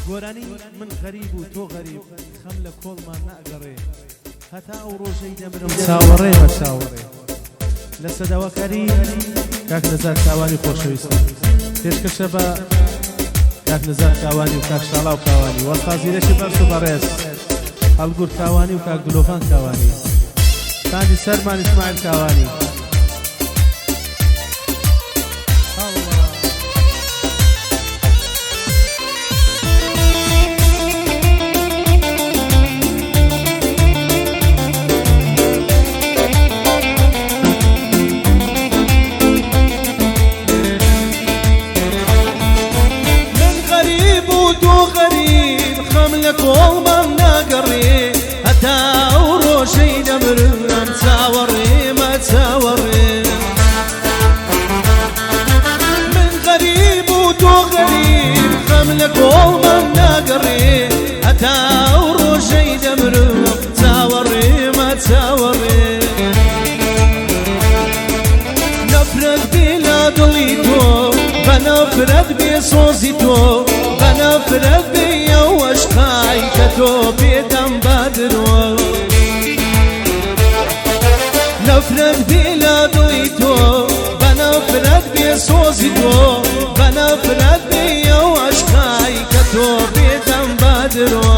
گۆرانی من غەریب و تۆ غەریب خەم لە کۆڵمان ناگەڕێ هەتا ئەو ڕۆژەی دەمرم چاوەڕێمە چاوەڕێ لە سەداوەکاری کاک نەزار کاوانی خۆشەویستم پێشکەشە بە کاک نەزار کاوانی و کاک شاڵاو کاوانی وەخازیرەکی بەرز و بەڕێز هەڵگور کاوانی و کاک دلۆفان کاوانی تاندی سەرمان ئیسماعیل کاوانی کۆڵمان ناگەڕێ هەتا ئەو ڕۆژەی دەمرم چاوەڕێمە چاوەڕێ من غەریب و تۆ غەریب خەم لە کۆڵمان ناگەڕێ هەتا ئەو ڕۆژەی دەمرم چاوەڕێمە چاوەڕێ نەفرەت بێ لە دڵی تۆ بە نەفرەت بێ سۆزی تۆ بە نەفرەت بێ ئەو عەشقای کە تۆ پێدەم بادرۆ نەفرەت بێ لە دڵی تۆ بە نەفرەت بێ سۆزی تۆ بە نەفرەت بێ ئەو عەشقای کە تۆ پێدەم بادرۆ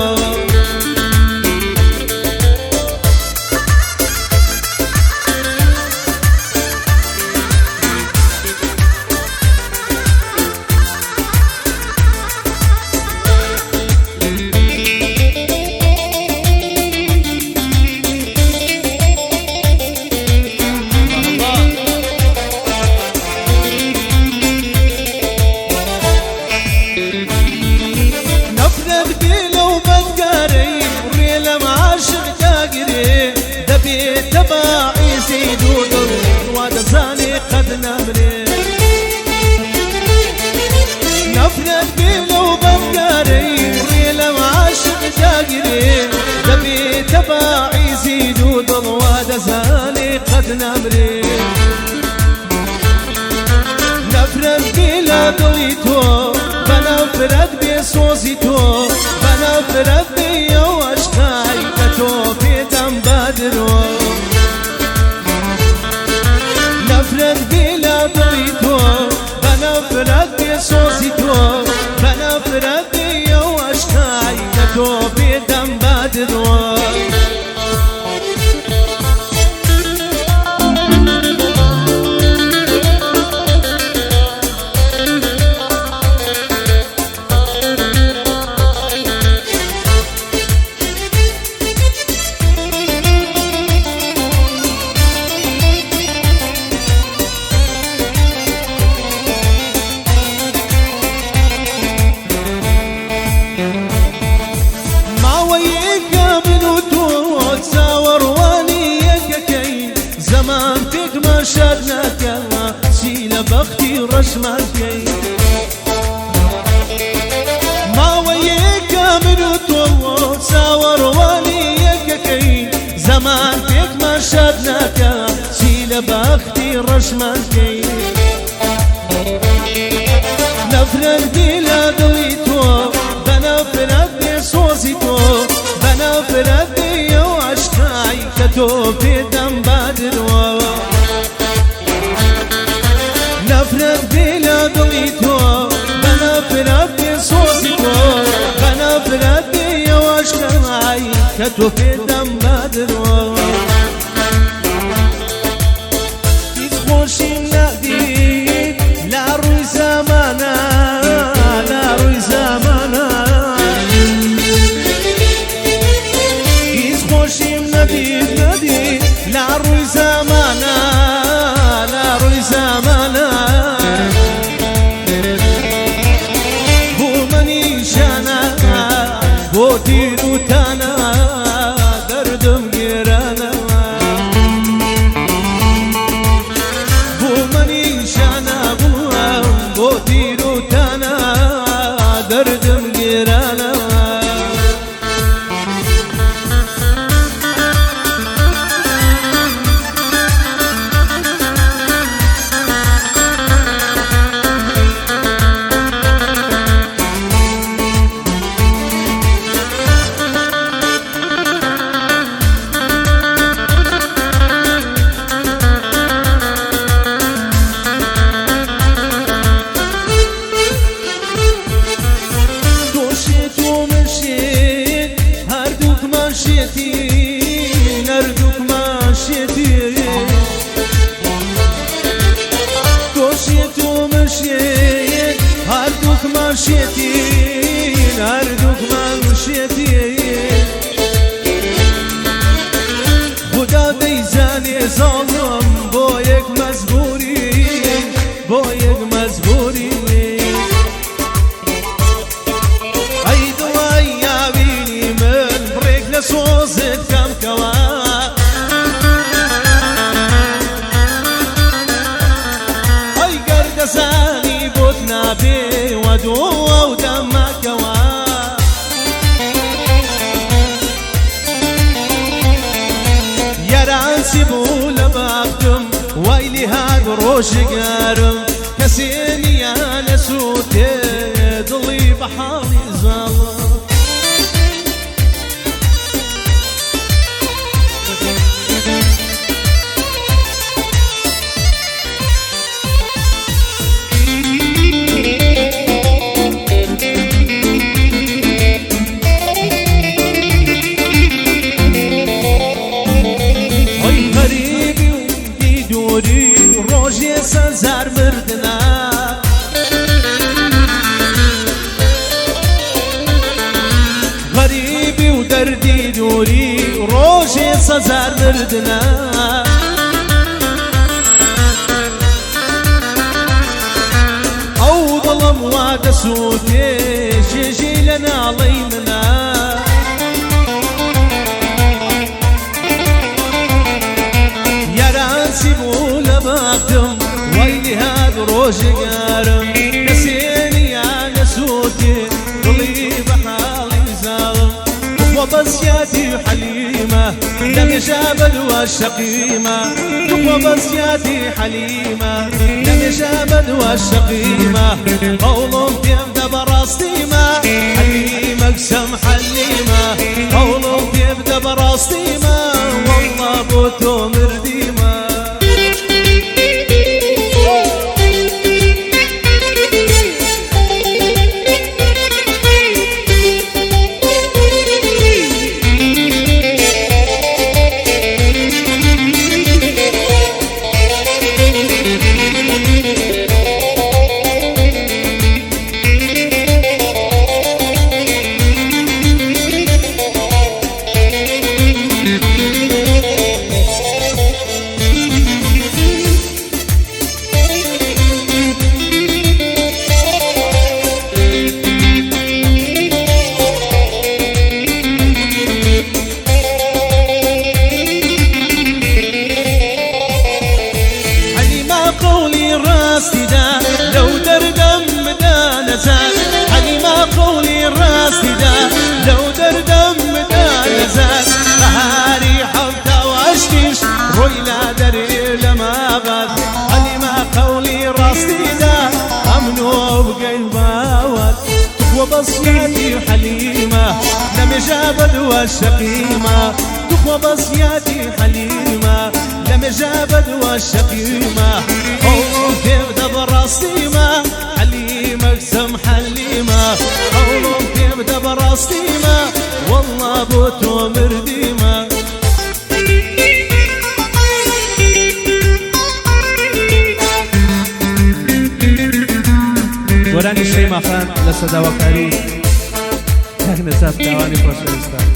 نفرت بلو بمقاري وريلا معاشق جاقري دبي تباعي زيد وضل ودزاني قد نمري نفرت بلا ضليتو بنفرت بصوزيتو بنفرت بيو عشقاي كتو في دم بادرو نفرت بلا ضليتو بنفرت بصوزيتو بنفرت بيو عشقاي كتو في دم بادرو شادناك سيل بختي رسمك ما وياك من طول ساور وليك كي زمان فيك ما شادناك سيل بختي رسمك نفرت بلا ضويتو بنفرت بصوزيتو بنفرت بيو عشقاي كتو في دم بادرو نفرت بلا ضويتو بنفرت بصوصيتو بنفرت بيو عشقاي كتو في دم بادرو يتخوشي ناديك لا روي زمانا لا روي زمانا يتخوشي ناديك ناديك لا روي زمانا لا روي زمانا بو مني شانا بو ديرو تانا درد ماشيتين هردوك ماشيتين خدا ديزاني ظالم بويك مزبورين بويك مزبورين عيدو اياميني من بريك لصوزت كم كواب اي قرد زاني بوتنا بي ودو ودمك كواب يا رانسي بولا بابتم ويلي هاد روش قارم كسيني يا نسوتي ضلي بحالي ظلم روجي سزار مردنا غريبي ودردي دوري روجي سزار مردنا او ظلم واد سودي جيجي لنا ليمنا يا راسي بولا بقدم ويلي هاد روج قارم نسيني يا نسوتي ضلي بحالي زالم وبسياتي حليمة لم يجابد والشقيمة وبسياتي حليمة لم يجابد والشقيمة قولهم يبدأ براستيمة حليمة قسم حليمة قولهم يبدأ براستيمة والله بوتو مرديمة لو دردم دا نزال حليمة قولي الراس دا لو دردم دا نزال بهاري حبتا واشتيش رويلا دري لما غاد حليمة قولي الراس دا أمنو بقلباوات وبصياتي حليمة لم يجابد والشقيمة وبصياتي حليمة لم يجابد والشقيمة قولهم تبدأ براستيمة حليمة قسم حليمة قولهم تبدأ براستيمة والله بوتو مرديمة وراني الشي ما خان لسدا وكاري تاك نزاف داواني بروشويستان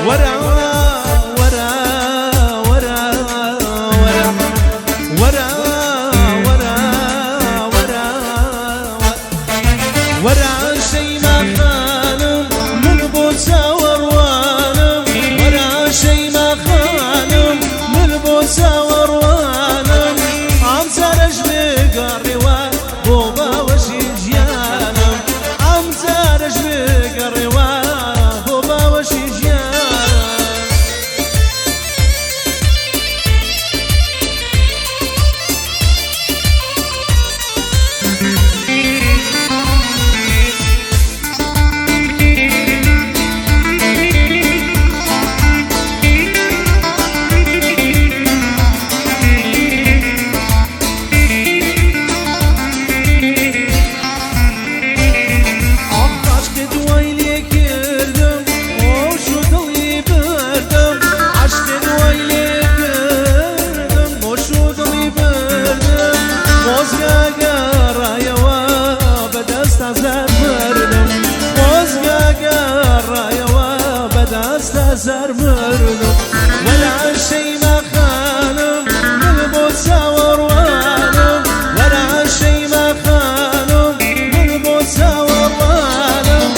ورا ورا ورا ورا ورا ورا ورا ورا شي ما خانم من بوسا وروانم ورا شي ما خانم من بوسا وروانم عم زرج بقروان بوبا وشي جيانم عم زرج بقروان بوبا وشي جيانم هزار مردم ولا شي ما خانم من بود ساوروانم ولا شي ما خانم من بود ساوروانم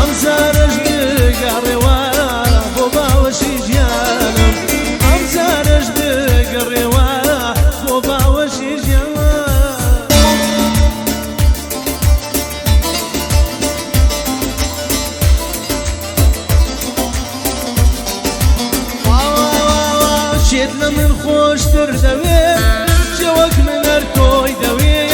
امزارش دقاري وانا بوبا وشي جانم امزارش دقاري وانا بوبا وشي جانم شيتنا من خوش تردوي جوك من ارتوي دوي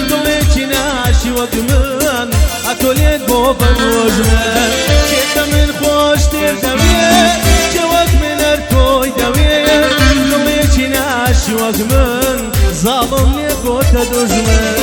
دليتي ناشي وقمن اتولي قوبا وجمن شيتنا من خوش تردوي جوك من ارتوي دوي دليتي ناشي وقمن ظالم لقوتا دجمن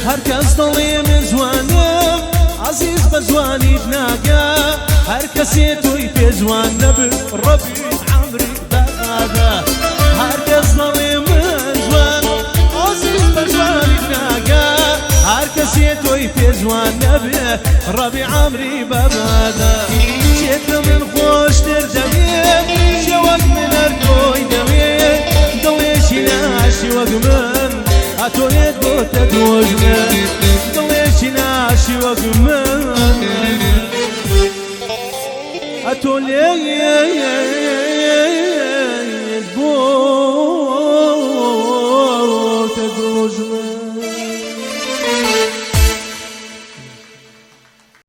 هركز ضلي مزوانم عزيز بزواني بناقا هركسي توي في زوان نبي ربي عمري بغادا هركز ضلي مزوان عزيز بزواني بناقا هركسي توي في زوان نبي ربي عمري بغادا جيت من خوش ترجمي جوك من اركوي دمي ضليشي ناشي وقمن اتوليت بوتا دوجمن ضليشي ناشي وقمن اتوليت